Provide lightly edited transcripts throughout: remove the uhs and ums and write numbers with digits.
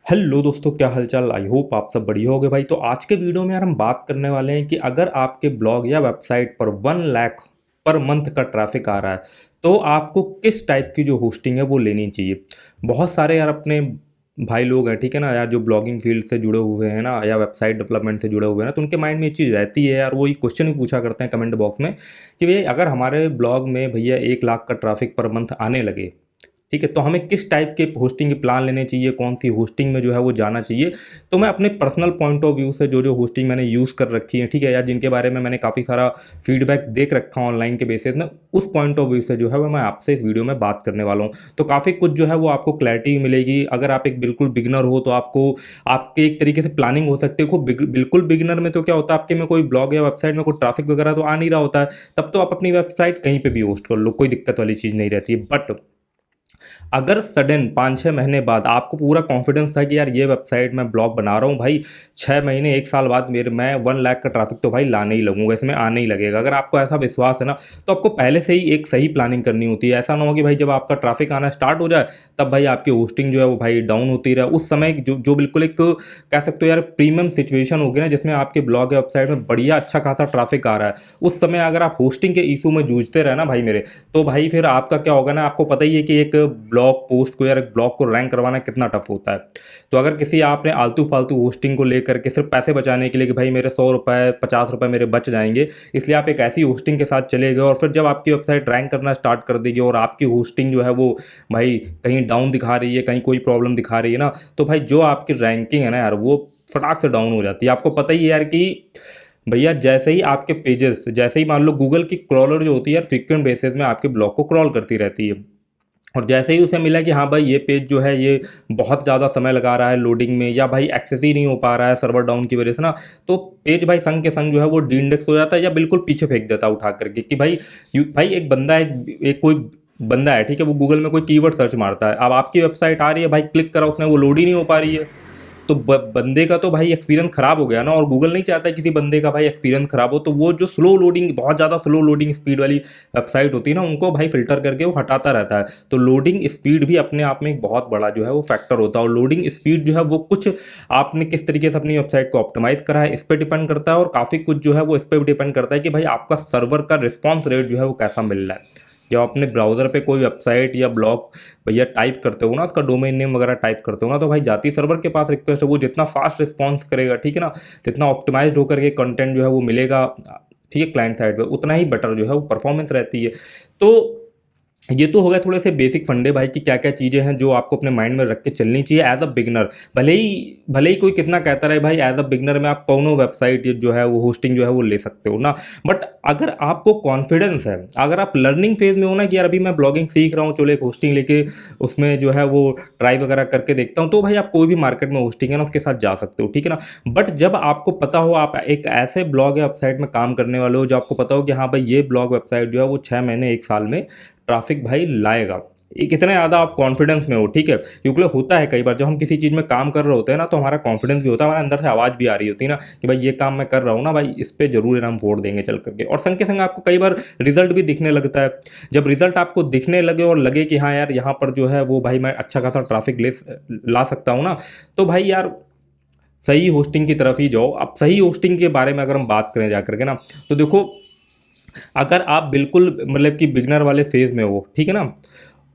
Hello दोस्तों, क्या हालचाल। आई होप आप सब बढ़िया होगे भाई। तो आज के वीडियो में यार हम बात करने वाले हैं कि अगर आपके ब्लॉग या वेबसाइट पर 1 लाख पर मंथ का ट्रैफिक आ रहा है तो आपको किस टाइप की जो होस्टिंग है वो लेनी चाहिए। बहुत सारे यार अपने भाई लोग हैं, ठीक है ना यार, जो ब्लॉगिंग फील्ड से जुड़े हुए हैं ना या वेबसाइट डेवलपमेंट से जुड़े हुए हैं ना, तो उनके माइंड में ये चीज़ रहती है यार। वो ये क्वेश्चन भी पूछा करते हैं कमेंट बॉक्स में कि भैया अगर हमारे ब्लॉग में भैया 1 लाख का ट्रैफिक पर मंथ आने लगे, ठीक है, तो हमें किस टाइप के होस्टिंग के प्लान लेने चाहिए, कौन सी होस्टिंग में जो है वो जाना चाहिए। तो मैं अपने पर्सनल पॉइंट ऑफ व्यू से जो जो होस्टिंग मैंने यूज़ कर रखी है, ठीक है, या जिनके बारे में मैंने काफ़ी सारा फीडबैक देख रखा हूँ ऑनलाइन के बेसिस में, उस पॉइंट ऑफ व्यू से जो है वो मैं आपसे इस वीडियो में बात करने वाला हूँ। तो काफ़ी कुछ जो है वो आपको क्लैरिटी मिलेगी। अगर आप एक बिल्कुल बिगिनर हो तो आपको आपके एक तरीके से प्लानिंग हो सकती है। खूब बिल्कुल बिगिनर में तो क्या होता है, आपके में कोई ब्लॉग या वेबसाइट में कोई ट्रैफिक वगैरह तो आ नहीं रहा होता है, तब तो आप अपनी वेबसाइट कहीं पे भी होस्ट कर लो, कोई दिक्कत वाली चीज़ नहीं रहती है। बट अगर सडन 5-6 महीने बाद आपको पूरा कॉन्फिडेंस था कि यार ये वेबसाइट मैं ब्लॉग बना रहा हूँ भाई, 6 महीने 1 साल बाद मेरे मैं 1 लाख का ट्रैफिक तो भाई लाने ही लगूंगा, इसमें आने ही लगेगा। अगर आपको ऐसा विश्वास है ना, तो आपको पहले से ही एक सही प्लानिंग करनी होती है। ऐसा ना हो कि भाई जब आपका ट्रैफिक आना स्टार्ट हो जाए तब भाई आपकी होस्टिंग जो है वो भाई डाउन होती रहे। उस समय जो जो बिल्कुल एक कह सकते हो यार प्रीमियम सिचुएशन होगी ना, जिसमें आपके ब्लॉग या वेबसाइट में बढ़िया अच्छा खासा ट्रैफिक आ रहा है, उस समय अगर आप होस्टिंग के इशू में जूझते रहे ना भाई मेरे, तो भाई फिर आपका क्या होगा ना, आपको पता ही है कि एक ब्लॉग पोस्ट को या एक ब्लॉग को रैंक करवाना कितना टफ होता है। तो अगर किसी आपने आलतू फालतू होस्टिंग को लेकर के सिर्फ पैसे बचाने के लिए कि भाई मेरे 100 रुपये 50 रुपये मेरे बच जाएंगे, इसलिए आप एक ऐसी होस्टिंग के साथ चले गए और फिर जब आपकी वेबसाइट रैंक करना स्टार्ट कर देगी और आपकी होस्टिंग जो है वो भाई कहीं डाउन दिखा रही है, कहीं कोई प्रॉब्लम दिखा रही है ना, तो भाई जो आपकी रैंकिंग है ना यार, वो फटाक से डाउन हो जाती है। आपको पता ही है यार कि भैया जैसे ही आपके पेजेस, जैसे ही मान लो गूगल की क्रॉलर जो होती है यार, फ्रीक्वेंट बेसिस में आपके ब्लॉग को क्रॉल करती रहती है, और जैसे ही उसे मिला कि हाँ भाई ये पेज जो है ये बहुत ज़्यादा समय लगा रहा है लोडिंग में, या भाई एक्सेस ही नहीं हो पा रहा है सर्वर डाउन की वजह से ना, तो पेज भाई संग के संग जो है वो डी इंडेक्स हो जाता है या बिल्कुल पीछे फेंक देता है उठा करके कि भाई भाई एक बंदा है, एक कोई बंदा है, ठीक है, वो गूगल में कोई कीवर्ड सर्च मारता है, अब आपकी वेबसाइट आ रही है भाई, क्लिक करा उसने, वो लोड ही नहीं हो पा रही है, तो बंदे का तो भाई एक्सपीरियंस खराब हो गया ना। और गूगल नहीं चाहता किसी बंदे का भाई एक्सपीरियंस खराब हो, तो वो जो स्लो लोडिंग, बहुत ज़्यादा स्लो लोडिंग स्पीड वाली वेबसाइट होती है ना, उनको भाई फिल्टर करके वो हटाता रहता है। तो लोडिंग स्पीड भी अपने आप में एक बहुत बड़ा जो है वो फैक्टर होता है, और लोडिंग स्पीड जो है वो कुछ आपने किस तरीके से अपनी वेबसाइट को ऑप्टिमाइज करा है इस पर डिपेंड करता है, और काफ़ी कुछ जो है वो इस पर भी डिपेंड करता है कि भाई आपका सर्वर का रिस्पॉन्स रेट जो है वो कैसा मिल रहा है। जब अपने ब्राउज़र पे कोई वेबसाइट या ब्लॉग भैया टाइप करते हो ना, उसका डोमेन नेम वगैरह टाइप करते हो ना, तो भाई जाती सर्वर के पास रिक्वेस्ट है, वो जितना फास्ट रिस्पॉन्स करेगा, ठीक है ना, जितना ऑप्टिमाइज्ड होकर के कंटेंट जो है वो मिलेगा, ठीक है, क्लाइंट साइड पे, उतना ही बेटर जो है वो परफॉर्मेंस रहती है। तो ये तो हो गया थोड़े से बेसिक फंडे भाई कि क्या क्या चीज़ें हैं जो आपको अपने माइंड में रख के चलनी चाहिए एज अ बिगनर। भले ही कोई कितना कहता रहे भाई, एज अ बिगनर में आप कौनो वेबसाइट जो है वो होस्टिंग जो है वो ले सकते हो ना। बट अगर आपको कॉन्फिडेंस है, अगर आप लर्निंग फेज में हो ना कि यार अभी मैं ब्लॉगिंग सीख रहा हूँ, चलो एक होस्टिंग लेके उसमें जो है वो ट्राई वगैरह करके देखता हूँ, तो भाई आप कोई भी मार्केट में होस्टिंग है ना उसके साथ जा सकते हो, ठीक है ना। बट जब आपको पता हो, आप एक ऐसे ब्लॉग या वेबसाइट में काम करने वाले हो जो आपको पता हो कि हाँ भाई ये ब्लॉग वेबसाइट जो है वो 6 महीने 1 साल में ट्रैफिक भाई लाएगा, ये कितने ज़्यादा आप कॉन्फिडेंस में हो, ठीक है, क्योंकि होता है कई बार जब हम किसी चीज़ में काम कर रहे होते हैं ना, तो हमारा कॉन्फिडेंस भी होता है, हमारे अंदर से आवाज़ भी आ रही होती है ना कि भाई ये काम मैं कर रहा हूँ ना भाई, इस पे जरूर इनाम वोट देंगे चल करके। और संग के संग आपको कई बार रिजल्ट भी दिखने लगता है। जब रिजल्ट आपको दिखने लगे और लगे कि हाँ यार यहाँ पर जो है वो भाई मैं अच्छा खासा ट्रैफिक ला सकता हूँ ना, तो भाई यार सही होस्टिंग की तरफ ही जाओ। अब सही होस्टिंग के बारे में अगर हम बात करें जा करके ना, तो देखो, अगर आप बिल्कुल मतलब कि बिगनर वाले फेज में हो, ठीक है ना,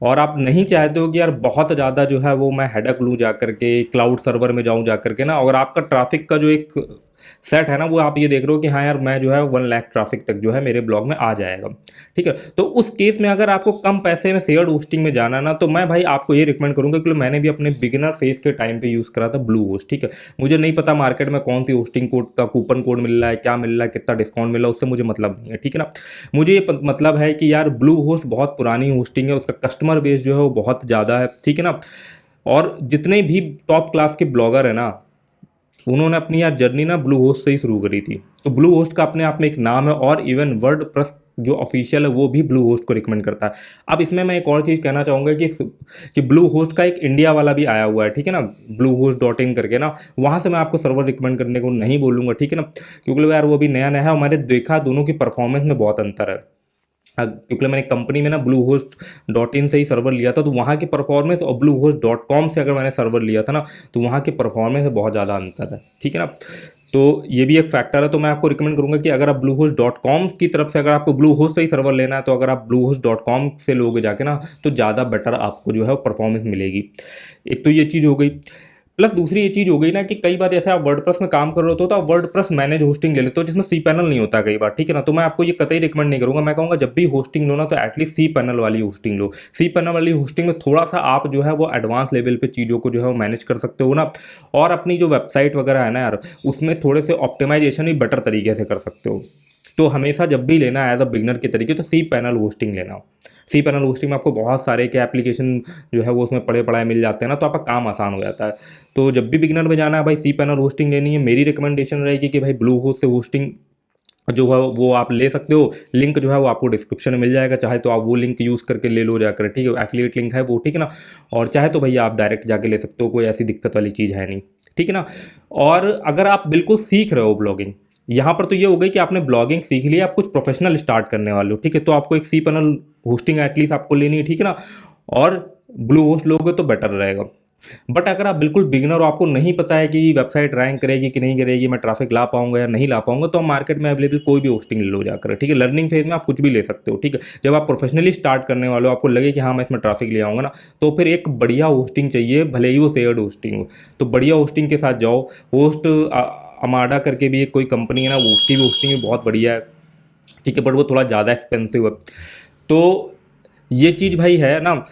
और आप नहीं चाहते हो कि यार बहुत ज़्यादा जो है वो मैं हेडक लूँ जा करके, क्लाउड सर्वर में जाऊँ जा करके ना, और आपका ट्रैफिक का जो एक सेट है ना, वो आप ये देख रहे हो कि हाँ यार मैं जो है 1 लाख ट्रैफिक तक जो है मेरे ब्लॉग में आ जाएगा, ठीक है, तो उस केस में अगर आपको कम पैसे में शेयर्ड होस्टिंग में जाना ना, तो मैं भाई आपको ये रिकमेंड करूंगा, क्योंकि मैंने भी अपने बिगिनर फेज के टाइम पे यूज़ करा था ब्लू होस्ट, ठीक है। मुझे नहीं पता मार्केट में कौन सी होस्टिंग कोड का कूपन कोड मिल रहा है, क्या मिल रहा है, कितना डिस्काउंट मिल रहा है, उससे मुझे मतलब नहीं है, ठीक है ना। मुझे ये मतलब है कि यार ब्लू होस्ट बहुत पुरानी होस्टिंग है, उसका कस्टमर बेस जो है वो बहुत ज़्यादा है, ठीक है ना। और जितने भी टॉप क्लास के ब्लॉगर है ना, उन्होंने अपनी यार जर्नी ना ब्लू होस्ट से ही शुरू करी थी। तो ब्लू होस्ट का अपने आप में एक नाम है, और इवन वर्ड प्रेस जो ऑफिशियल है वो भी ब्लू होस्ट को रिकमेंड करता है। अब इसमें मैं एक और चीज़ कहना चाहूँगा कि ब्लू होस्ट का एक इंडिया वाला भी आया हुआ है, ठीक है ना, ब्लू होस्ट .in करके ना, वहाँ से मैं आपको सर्वर रिकमेंड करने को नहीं बोलूँगा, ठीक है ना, क्योंकि यार वो भी नया नया है, हमारे देखा दोनों की परफॉर्मेंस में बहुत अंतर है। क्योंकि मैंने कंपनी में ना bluehost.in से ही सर्वर लिया था, तो वहाँ की परफॉर्मेंस और bluehost.com से अगर मैंने सर्वर लिया था ना, तो वहाँ की परफॉर्मेंस में बहुत ज़्यादा अंतर है, ठीक है ना। तो ये भी एक फैक्टर है। तो मैं आपको रिकमेंड करूंगा कि अगर आप bluehost.com की तरफ से, अगर आपको bluehost से ही सर्वर लेना है, तो अगर आप bluehost.com से लोगे जाके ना, तो ज़्यादा बेटर आपको जो है वो परफॉर्मेंस मिलेगी। एक तो ये चीज़ हो गई, प्लस दूसरी ये चीज़ हो गई ना कि कई बार जैसे आप वर्डप्रेस में काम कर रहे होते हो तो आप वर्डप्रेस मैनेज होस्टिंग ले लेते हो, जिसमें सी पैनल नहीं होता कई बार, ठीक है ना। तो मैं आपको ये कतई रिकमेंड नहीं करूंगा। मैं कहूँगा जब भी होस्टिंग लो ना, तो एटलीस्ट सी पैनल वाली होस्टिंग लो। सी पैनल वाली होस्टिंग में थोड़ा सा आप जो है वो एडवांस लेवल पे चीज़ों को जो है वो मैनेज कर सकते हो ना, और अपनी जो वेबसाइट वगैरह है ना यार, उसमें थोड़े से ऑप्टिमाइजेशन भी बेटर तरीके से कर सकते हो। तो हमेशा जब भी लेना है एज अ बिगनर के तरीके, तो सी पैनल होस्टिंग लेना। सी पैनल होस्टिंग में आपको बहुत सारे के एप्लीकेशन जो है वो उसमें पड़े पड़ाए मिल जाते हैं ना, तो आपका काम आसान हो जाता है। तो जब भी बिगनर में जाना है भाई, सी पैनल होस्टिंग लेनी है। मेरी रिकमेंडेशन रहेगी कि भाई ब्लू होस्ट से होस्टिंग जो है वो आप ले सकते हो। लिंक जो है वो आपको डिस्क्रिप्शन में मिल जाएगा, चाहे तो आप वो लिंक यूज़ करके ले लो जाकर, ठीक है, एफिलिएट लिंक है वो, ठीक है ना। और चाहे तो भैया आप डायरेक्ट जाके ले सकते हो, कोई ऐसी दिक्कत वाली चीज़ है नहीं, ठीक है ना। और अगर आप बिल्कुल सीख रहे हो ब्लॉगिंग, यहाँ पर तो ये हो गई कि आपने ब्लॉगिंग सीख लिया, आप कुछ प्रोफेशनल स्टार्ट करने वाले हो, ठीक है, तो आपको एक सी पैनल होस्टिंग एटलीस्ट आपको लेनी है, ठीक है ना। और ब्लू होस्ट लोगे तो बेटर रहेगा। बट अगर आप बिल्कुल बिगिनर हो, आपको नहीं पता है कि वेबसाइट रैंक करेगी कि नहीं करेगी, मैं ट्रैफिक ला पाऊंगा या नहीं ला पाऊंगा, तो आप मार्केट में अवेलेबल कोई भी होस्टिंग ले लो जाकर, ठीक है। लर्निंग फेज में आप कुछ भी ले सकते हो, ठीक है। जब आप प्रोफेशनली स्टार्ट करने वाले हो, आपको लगे कि हाँ मैं इसमें ट्रैफिक ले आऊँगा ना, तो फिर एक बढ़िया होस्टिंग चाहिए, भले ही वो शेयर्ड होस्टिंग हो। तो बढ़िया होस्टिंग के साथ जाओ। होस्ट अमाडा करके भी एक कोई कंपनी है ना, वो उसकी भी होस्टिंग भी बहुत बढ़िया है, ठीक है, बट वो थोड़ा ज़्यादा एक्सपेंसिव है। तो ये चीज़ भाई है ना।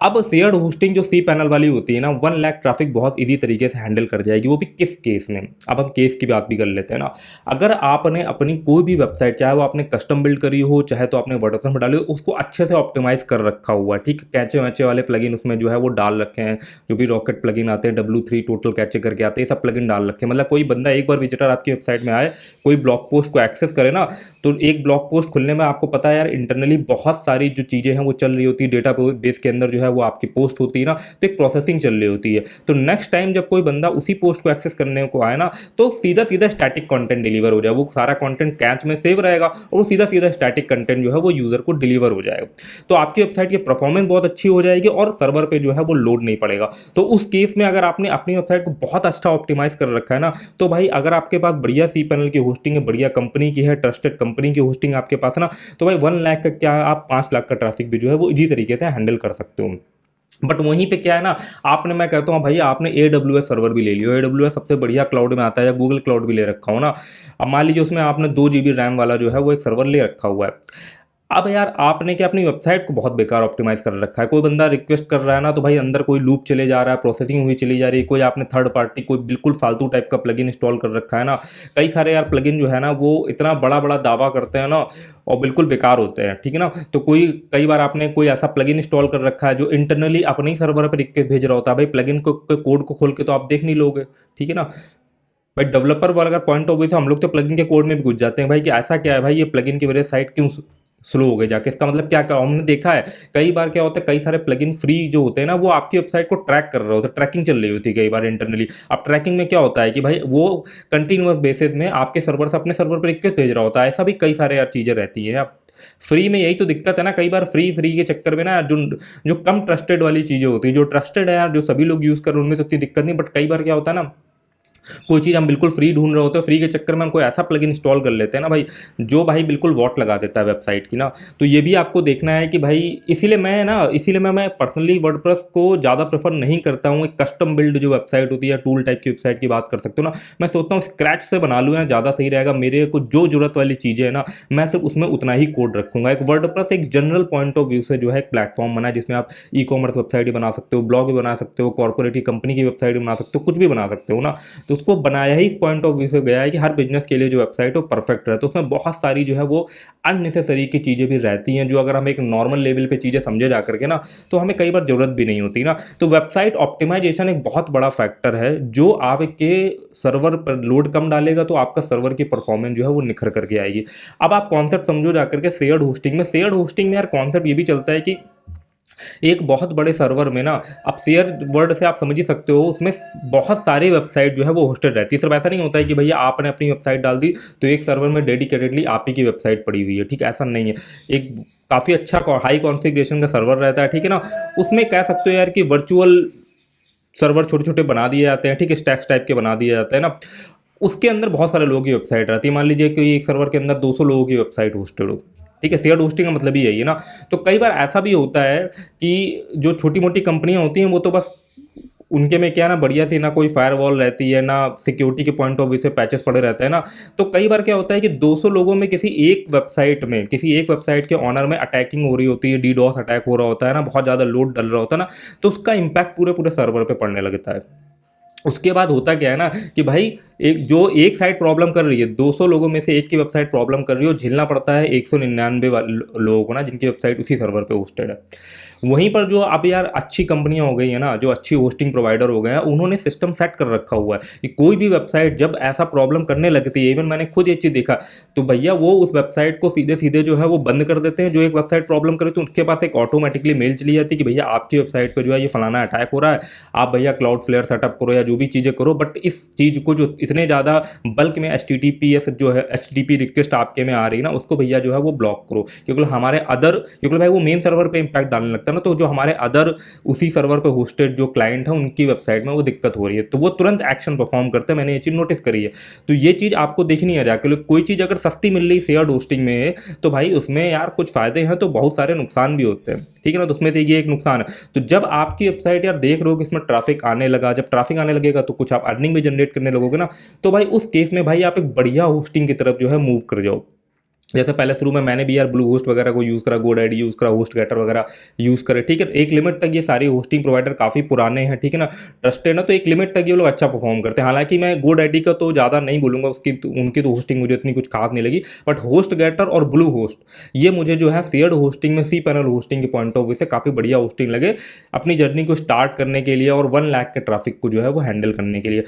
अब शेयर्ड होस्टिंग जो सी पैनल वाली होती है ना, 1 लाख ट्रैफिक बहुत इजी तरीके से हैंडल कर जाएगी। वो भी किस केस में, अब हम केस की बात भी कर लेते हैं ना। अगर आपने अपनी कोई भी वेबसाइट, चाहे वो आपने कस्टम बिल्ड करी हो, चाहे तो आपने वर्डप्रेस में डाली हो, उसको अच्छे से ऑप्टिमाइज कर रखा हुआ है, ठीक है। कैचे वैचे वाले प्लगइन उसमें जो है वो डाल रखे हैं, जो भी रॉकेट प्लगइन आते हैं, W3 टोटल कैचे करके आते हैं, सब प्लगइन डाल रखे हैं। मतलब कोई बंदा एक बार विजिटर आपकी वेबसाइट में आए, कोई ब्लॉग पोस्ट को एक्सेस करे ना, तो एक ब्लॉग पोस्ट खुलने में आपको पता है यार, इंटरनली बहुत सारी जो चीज़ें हैं वो चल रही होती है। डेटा बेस के अंदर जो है वो आपकी पोस्ट होती है ना, तो एक प्रोसेसिंग चल रही होती है। तो नेक्स्ट टाइम जब कोई बंदा उसी पोस्ट को एक्सेस करने को आए ना, तो सीधा सीधा स्टैटिक कंटेंट डिलीवर हो जाए। वो सारा कंटेंट कैच में सेव रहेगा और वो सीधा सीधा स्टैटिक कंटेंट जो है वो यूजर को डिलीवर हो जाएगा। तो आपकी वेबसाइट की परफॉर्मेंस बहुत अच्छी हो जाएगी और सर्वर पे जो है वो लोड नहीं पड़ेगा। तो उस केस में अगर आपने अपनी वेबसाइट को बहुत अच्छा ऑप्टिमाइज कर रखा है ना, तो भाई अगर आपके पास बढ़िया सी पैनल की होस्टिंग है, बढ़िया कंपनी की है, ट्रस्टेड कंपनी की होस्टिंग आपके पास ना, तो भाई 1 लाख का क्या, आप 5 लाख का ट्रैफिक भी जो है वो इजी तरीके से हैंडल कर सकते हो। बट वहीं पे क्या है ना, आपने, मैं कहता हूँ भाई, आपने AWS सर्वर भी ले लियो। AWS सबसे बढ़िया क्लाउड में आता है, या गूगल क्लाउड भी ले रखा हो ना। अब मान लीजिए उसमें आपने 2 GB रैम वाला जो है वो एक सर्वर ले रखा हुआ है। अब यार आपने क्या अपनी वेबसाइट को बहुत बेकार ऑप्टिमाइज कर रखा है। कोई बंदा रिक्वेस्ट कर रहा है ना, तो भाई अंदर कोई लूप चले जा रहा है, प्रोसेसिंग हुई चली जा रही है। कोई आपने थर्ड पार्टी कोई बिल्कुल फालतू टाइप का प्लगइन इंस्टॉल कर रखा है ना। कई सारे यार प्लगइन जो है ना वो इतना बड़ा बड़ा दावा करते हैं ना, और बिल्कुल बेकार होते हैं, ठीक है ना। तो कोई, कई बार आपने कोई ऐसा प्लगइन इंस्टॉल कर रखा है जो इंटरनली अपने ही सर्वर पर रिक्वेस्ट भेज रहा होता है। भाई प्लगइन को कोड को खोल के तो आप देख नहीं लोगे, ठीक है ना। भाई डेवलपर वाला अगर पॉइंट ऑफ व्यू से हम लोग तो प्लगइन के कोड में भी घुस जाते हैं भाई, कि ऐसा क्या है भाई, ये प्लगइन की वजह से साइट क्यों स्लो हो गई जाके, इसका मतलब क्या कर, हमने देखा है कई बार क्या होता है, कई सारे प्लगइन फ्री जो होते हैं ना, वो आपकी वेबसाइट को ट्रैक कर रहे होते हैं, ट्रैकिंग चल रही होती है कई बार इंटरनली। अब ट्रैकिंग में क्या होता है कि भाई वो कंटिन्यूअस बेसिस में आपके सर्वर से अपने सर्वर पर रिक्वेस्ट भेज रहा होता है। ऐसा भी कई सारे यार चीज़ें रहती हैं। अब फ्री में यही तो दिक्कत है ना, कई बार फ्री फ्री के चक्कर में ना, जो जो कम ट्रस्टेड वाली चीज़ें होती है, जो ट्रस्टेड है यार, जो सभी लोग यूज़ कर रहे हैं, उनमें तो इतनी दिक्कत नहीं। बट कई बार क्या होता है ना, कोई चीज़ हम बिल्कुल फ्री ढूंढ रहे होते हैं, फ्री के चक्कर में हम कोई ऐसा प्लगइन इंस्टॉल कर लेते हैं ना भाई, जो भाई बिल्कुल वॉट लगा देता है वेबसाइट की ना। तो ये भी आपको देखना है कि भाई, इसीलिए मैं पर्सनली वर्डप्रेस को ज़्यादा प्रेफर नहीं करता हूँ। एक कस्टम बिल्ड जो वेबसाइट होती है, टूल टाइप की वेबसाइट की बात कर सकते हो ना, मैं सोचता हूँ स्क्रैच से बना लूँ, या ज़्यादा सही रहेगा। मेरे को जो जरूरत वाली चीज़ें है ना, मैं सिर्फ उसमें उतना ही कोड रखूँगा। एक वर्डप्रेस एक जनरल पॉइंट ऑफ व्यू से जो है एक प्लेटफॉर्म बना है, जिसमें आप ई-कॉमर्स वेबसाइट भी बना सकते हो, ब्लॉग भी बना सकते हो, कॉर्पोरेट कंपनी की वेबसाइट भी बना सकते हो, कुछ भी बना सकते हो ना। तो उसको बनाया ही पॉइंट ऑफ व्यू से गया है कि हर बिजनेस के लिए जो वेबसाइट हो परफेक्ट रहे। तो उसमें बहुत सारी जो है वो अननेसेसरी की चीज़ें भी रहती हैं, जो अगर हम एक नॉर्मल लेवल पे चीज़ें समझे जा करके ना, तो हमें कई बार ज़रूरत भी नहीं होती ना। तो वेबसाइट ऑप्टिमाइजेशन एक बहुत बड़ा फैक्टर है, जो आपके सर्वर पर लोड कम डालेगा, तो आपका सर्वर की परफॉर्मेंस जो है वो निखर करके आएगी। अब आप कॉन्सेप्ट समझो जा करके शेयर्ड होस्टिंग में यार कॉन्सेप्ट ये भी चलता है कि एक बहुत बड़े सर्वर में ना, आप शेयर वर्ड से आप समझ ही सकते हो, उसमें बहुत सारी वेबसाइट जो है वो होस्टेड रहती है। सिर्फ ऐसा नहीं होता है कि भैया आपने अपनी वेबसाइट डाल दी तो एक सर्वर में डेडिकेटेडली आप ही की वेबसाइट पड़ी हुई है, ठीक है, ऐसा नहीं है। एक काफ़ी अच्छा हाई कॉन्फ़िगरेशन का सर्वर रहता है, ठीक है ना। उसमें कह सकते हो यार कि वर्चुअल सर्वर छोटे छोटे बना दिए जाते हैं, ठीक है, स्टैक्स टाइप के बना दिए जाते हैं ना। उसके अंदर बहुत सारे लोगों की वेबसाइट रहती है। मान लीजिए कि एक सर्वर के अंदर 200 लोगों की वेबसाइट होस्टेड हो, ठीक है। शेयर्ड होस्टिंग का मतलब ही यही है ना। तो कई बार ऐसा भी होता है कि जो छोटी मोटी कंपनियां होती हैं वो तो बस उनके में क्या है ना, बढ़िया सी ना कोई फायरवॉल रहती है ना, सिक्योरिटी के पॉइंट ऑफ व्यू से पैचेस पड़े रहते हैं ना। तो कई बार क्या होता है कि 200 लोगों में किसी एक वेबसाइट के ऑनर में अटैकिंग हो रही होती है, डीडॉस अटैक हो रहा होता है ना, बहुत ज़्यादा लोड डल रहा होता है ना। तो उसका इम्पैक्ट पूरे पूरे सर्वर पे पड़ने लगता है। उसके बाद होता क्या है ना कि भाई एक साइड प्रॉब्लम कर रही है, 200 लोगों में से एक की वेबसाइट प्रॉब्लम कर रही हो, झेलना पड़ता है 199 लोगों को ना, जिनकी वेबसाइट उसी सर्वर पे होस्टेड है। वहीं पर जो अब यार अच्छी कंपनियां हो गई है ना, जो अच्छी होस्टिंग प्रोवाइडर हो गए हैं, उन्होंने सिस्टम सेट कर रखा हुआ है कि कोई भी वेबसाइट जब ऐसा प्रॉब्लम करने लगती है, इवन मैंने खुद ये चीज़ देखा, तो भैया वो उस वेबसाइट को सीधे सीधे जो है वो बंद कर देते हैं। जो एक वेबसाइट प्रॉब्लम करे तो उनके पास एक ऑटोमेटिकली मेल चली जाती है कि भैया आपकी वेबसाइट पर जो है ये फलाना अटैक हो रहा है, आप भैया क्लाउड फ्लेयर सेटअप करो या जो भी चीज़ें करो, बट इस चीज़ को जो इतने ज़्यादा बल्क में HTTPS जो है HTTP रिक्वेस्ट आपके में आ रही है ना, उसको भैया जो है वो ब्लॉक करो, क्योंकि भाई वो मेन सर्वर पे इंपैक्ट डालने लगता है ना। तो जो हमारे अदर उसी सर्वर पे होस्टेड जो क्लाइंट है उनकी वेबसाइट में वो दिक्कत हो रही है, तो वो तुरंत एक्शन परफॉर्म करते हैं। मैंने ये चीज़ नोटिस करी है। तो ये चीज़ आपको देखनी है जाके, कोई चीज़ अगर सस्ती मिल रही शेयर्ड होस्टिंग में तो भाई उसमें यार कुछ फायदे हैं तो बहुत सारे नुकसान भी होते हैं, ठीक है ना। तो उसमें से ये एक नुकसान है। तो जब आपकी वेबसाइट यार देख रहे हो कि इसमें ट्रैफिक आने लगा, जब ट्रैफिक आने लगेगा तो कुछ आप अर्निंग भी जनरेट करने लगोगे ना, तो भाई उस केस में भाई आप एक बढ़िया होस्टिंग की तरफ जो है मूव कर जाओ। जैसे पहले शुरू में मैंने भी यार ब्लू होस्ट वगैरह को यूज़ करा, GoDaddy यूज़ करा, होस्ट गेटर वगैरह यूज़ करे, ठीक है। एक लिमिट तक ये सारी होस्टिंग प्रोवाइडर काफ़ी पुराने हैं, ठीक है ना, ट्रस्टेड ना, तो एक लिमिट तक ये लोग अच्छा परफॉर्म करते हैं। हालांकि मैं GoDaddy का तो ज़्यादा नहीं बोलूँगा, उनकी तो होस्टिंग मुझे इतनी कुछ खास नहीं लगी, बट होस्ट गेटर और ब्लू होस्ट ये मुझे जो है शेयर्ड होस्टिंग में cPanel होस्टिंग के पॉइंट ऑफ व्यू से काफ़ी बढ़िया होस्टिंग लगे, अपनी जर्नी को स्टार्ट करने के लिए और 1 लाख के ट्रैफिक को जो है वो हैंडल करने के लिए।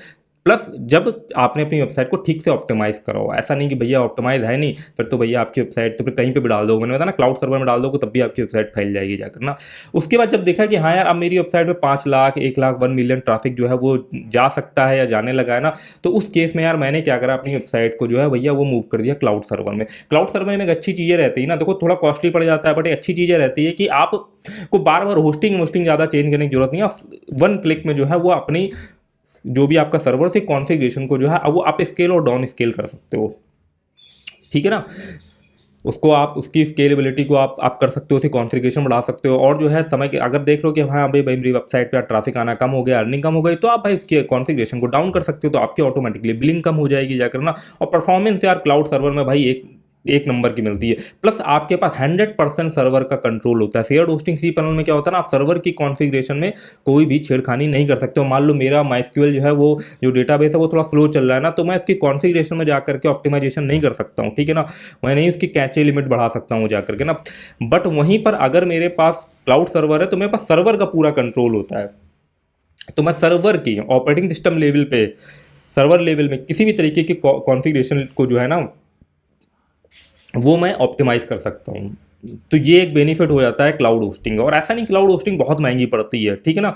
प्लस जब आपने अपनी वेबसाइट को ठीक से ऑप्टिमाइज करा हो, ऐसा नहीं कि भैया ऑप्टिमाइज है नहीं फिर तो भैया आपकी वेबसाइट तो फिर कहीं पे भी डाल दो, मैंने बताया ना क्लाउड सर्वर में डाल दोगे तब भी आपकी वेबसाइट फैल जाएगी जाकर ना। उसके बाद जब देखा कि हाँ यार अब मेरी वेबसाइट में 5 लाख 1 लाख 1 मिलियन ट्रैफिक जो है वो जा सकता है या जाने लगा है ना, तो उस केस में यार मैंने क्या करा, अपनी वेबसाइट को जो है भैया वो मूव कर दिया क्लाउड सर्वर में। क्लाउड सर्वर में एक अच्छी चीज़ें रहती है ना, देखो थोड़ा कॉस्टली पड़ जाता है बट एक अच्छी चीज़ें रहती है कि आप को बार बार होस्टिंग ज़्यादा चेंज करने की जरूरत नहीं है। 1 क्लिक में जो है वो अपनी जो भी आपका सर्वर से कॉन्फ़िगरेशन को जो है अब वो आप स्केल और डाउन स्केल कर सकते हो, ठीक है ना। उसको आप उसकी स्केलेबिलिटी को आप कर सकते हो, उसकी कॉन्फ़िगरेशन बढ़ा सकते हो। और जो है समय के अगर देख लो कि हाँ भाई मेरी वेबसाइट पे ट्रैफिक आना कम हो गया, अर्निंग कम हो गई, तो आप भाई उसकी कॉन्फ़िगरेशन को डाउन कर सकते हो, तो आपकी ऑटोमेटिकली बिलिंग कम हो जाएगी जाकर ना। और परफॉर्मेंस यार क्लाउड सर्वर में भाई एक नंबर की मिलती है। प्लस आपके पास 100% सर्वर का कंट्रोल होता है। शेयर्ड होस्टिंग cPanel में क्या होता है ना, आप सर्वर की कॉन्फ़िगरेशन में कोई भी छेड़खानी नहीं कर सकते हो। मान लो मेरा MySQL जो है वो जो डेटाबेस है वो थोड़ा स्लो चल रहा है ना, तो मैं इसकी कॉन्फ़िगरेशन में जाकर के ऑप्टिमाइजेशन नहीं कर सकता हूँ, ठीक है ना। मैं नहीं उसकी कैचे लिमिट बढ़ा सकता हूँ जाकर के ना। बट वहीं पर अगर मेरे पास क्लाउड सर्वर है तो मेरे पास सर्वर का पूरा कंट्रोल होता है। तो मैं सर्वर की ऑपरेटिंग सिस्टम लेवल पे, सर्वर लेवल में किसी भी तरीके की कॉन्फ़िगरेशन को जो है ना वो मैं ऑप्टिमाइज़ कर सकता हूँ। तो ये एक बेनिफिट हो जाता है क्लाउड होस्टिंग। और ऐसा नहीं क्लाउड होस्टिंग बहुत महंगी पड़ती है, ठीक है ना,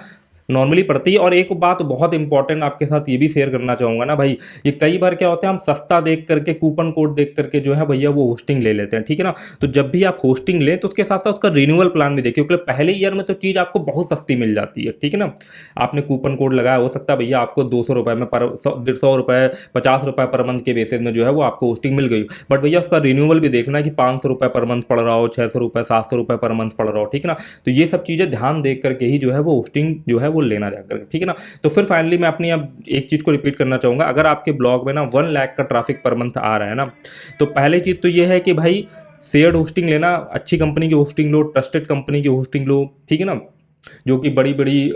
नॉर्मली पड़ती है। और एक बात बहुत इंपॉर्टेंट आपके साथ ये भी शेयर करना चाहूँगा ना भाई, ये कई बार क्या होता है हम सस्ता देख करके कूपन कोड देख करके जो है भैया वो होस्टिंग ले लेते हैं, ठीक है ना। तो जब भी आप होस्टिंग लें तो उसके साथ साथ उसका रिन्यूअल प्लान भी देखिए, क्योंकि पहले ईयर में तो चीज़ आपको बहुत सस्ती मिल जाती है, ठीक है ना। आपने कूपन कोड लगाया, हो सकता है भैया आपको 200 रुपये में पर 100 रुपये 50 रुपये पर मंथ के बेसिस में जो है वो आपको होस्टिंग मिल गई। बट भैया उसका रिन्यूअल भी देखना है कि 500 रुपये पर मंथ पड़ रहा हो, 600 रुपये 700 रुपये पर मंथ पड़ रहा हो, ठीक है ना। तो ये सब चीज़ें ध्यान देख करके ही जो है वो होस्टिंग जो है वो लेना जाकर, ठीक है ना। तो फिर फाइनली मैं अपनी अब एक चीज़ को रिपीट करना चाहूँगा, अगर आपके ब्लॉग में ना 1 लाख का ट्रैफिक पर मंथ आ रहा है ना, तो पहली चीज़ तो ये है कि भाई शेयर्ड होस्टिंग लेना, अच्छी कंपनी की होस्टिंग लो, ट्रस्टेड कंपनी की होस्टिंग लो, ठीक है ना, जो कि बड़ी बड़ी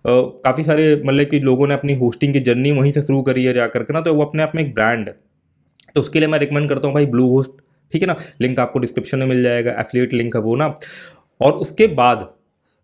काफ़ी सारे मतलब कि लोगों ने अपनी होस्टिंग की जर्नी वहीं से शुरू करी है जाकर के ना, तो वो अपने आप में एक ब्रांड है। तो उसके लिए मैं रिकमेंड करता हूँ भाई ब्लू होस्ट, ठीक है ना। लिंक आपको डिस्क्रिप्शन में मिल जाएगा, एफिलिएट लिंक है वो ना। और उसके बाद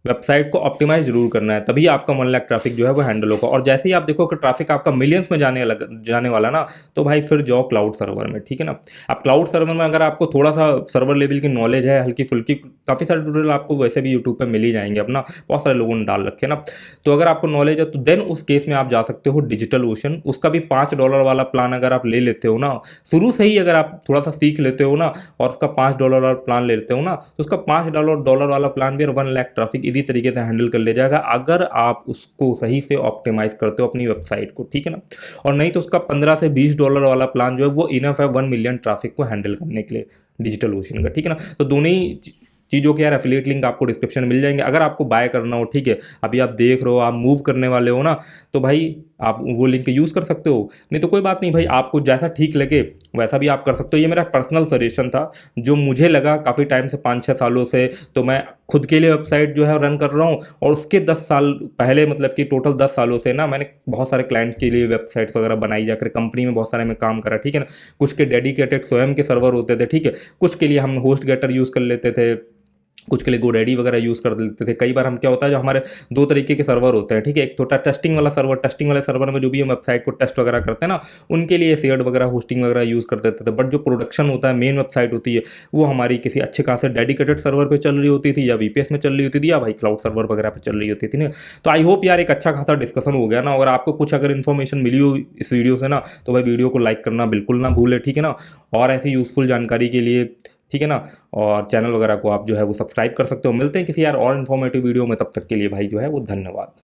वेबसाइट को ऑप्टिमाइज जरूर करना है, तभी आपका 1 लाख ट्रैफिक जो है वो हैंडल होगा। और जैसे ही आप देखो कि ट्रैफिक आपका मिलियंस में जाने वाला ना, तो भाई फिर जाओ क्लाउड सर्वर में, ठीक है ना। अब क्लाउड सर्वर में अगर आपको थोड़ा सा सर्वर लेवल की नॉलेज है, हल्की फुल्की, काफ़ी सारे ट्यूटोरियल आपको वैसे भी यूट्यूब पे मिल ही जाएंगे अपना, बहुत सारे लोगों ने डाल रखे ना। तो अगर आपको नॉलेज है तो देन उस केस में आप जा सकते हो डिजिटल ओशन। उसका भी $5 वाला प्लान अगर आप ले लेते हो ना, शुरू से ही अगर आप थोड़ा सा सीख लेते हो ना, और उसका $5 वाला प्लान ले लेते हो ना, तो उसका $5 वाला प्लान भी 1 लाख ट्रैफिक इसी तरीके से हैंडल कर ले जाएगा, अगर आप उसको सही से ऑप्टिमाइज करते हो अपनी वेबसाइट को, ठीक है ना। और नहीं तो उसका $15 से $20 वाला प्लान जो है वो इनफ है 1 मिलियन ट्रैफिक को हैंडल करने के लिए डिजिटल ओशन का, ठीक है ना। तो दोनों ही चीज़ों के यार एफिलिएट लिंक आपको डिस्क्रिप्शन में मिल जाएंगे अगर आपको बाय करना हो, ठीक है। अभी आप देख रहे हो, आप मूव करने वाले हो ना, तो भाई आप वो लिंक यूज़ कर सकते हो, नहीं तो कोई बात नहीं भाई, आपको जैसा ठीक लगे वैसा भी आप कर सकते हो। ये मेरा पर्सनल सजेशन था जो मुझे लगा काफ़ी टाइम से, 5-6 सालों से तो मैं खुद के लिए वेबसाइट जो है रन कर रहा हूँ, और उसके 10 साल पहले, मतलब कि टोटल 10 सालों से ना मैंने बहुत सारे क्लाइंट के लिए वेबसाइट्स वगैरह बनाई, जाकर कंपनी में बहुत सारे में काम करा, ठीक है ना। कुछ के डेडिकेटेड स्वयं के सर्वर होते थे, ठीक है, कुछ के लिए हम होस्ट गेटर यूज़ कर लेते थे, कुछ के लिए गोडैडी वगैरह यूज़ कर लेते थे। कई बार हम क्या होता है, जो हमारे 2 तरीके के सर्वर होते हैं, ठीक है। एक छोटा टेस्टिंग वाला सर्वर, टेस्टिंग वाले सर्वर में जो भी हम वेबसाइट को टेस्ट वगैरह करते हैं ना, उनके लिए शेयर्ड वगैरह होस्टिंग वगैरह यूज़ कर देते थे। बट जो प्रोडक्शन होता है, मेन वेबसाइट होती है, वो हमारी किसी अच्छे खासे डेडिकेटेड सर्वर पे चल रही होती थी, या वीपीएस में चल रही होती थी, या भाई क्लाउड सर्वर वगैरह पे चल रही होती थी ना। तो आई होप यार एक अच्छा खासा डिस्कशन हो गया ना। और आपको कुछ अगर इन्फॉर्मेशन मिली हो इस वीडियो से ना, तो भाई वीडियो को लाइक करना बिल्कुल ना भूले, ठीक है ना। और ऐसी यूज़फुल जानकारी के लिए, ठीक है ना, और चैनल वगैरह को आप जो है वो सब्सक्राइब कर सकते हो। मिलते हैं किसी यार और इन्फॉर्मेटिव वीडियो में, तब तक के लिए भाई जो है वो धन्यवाद।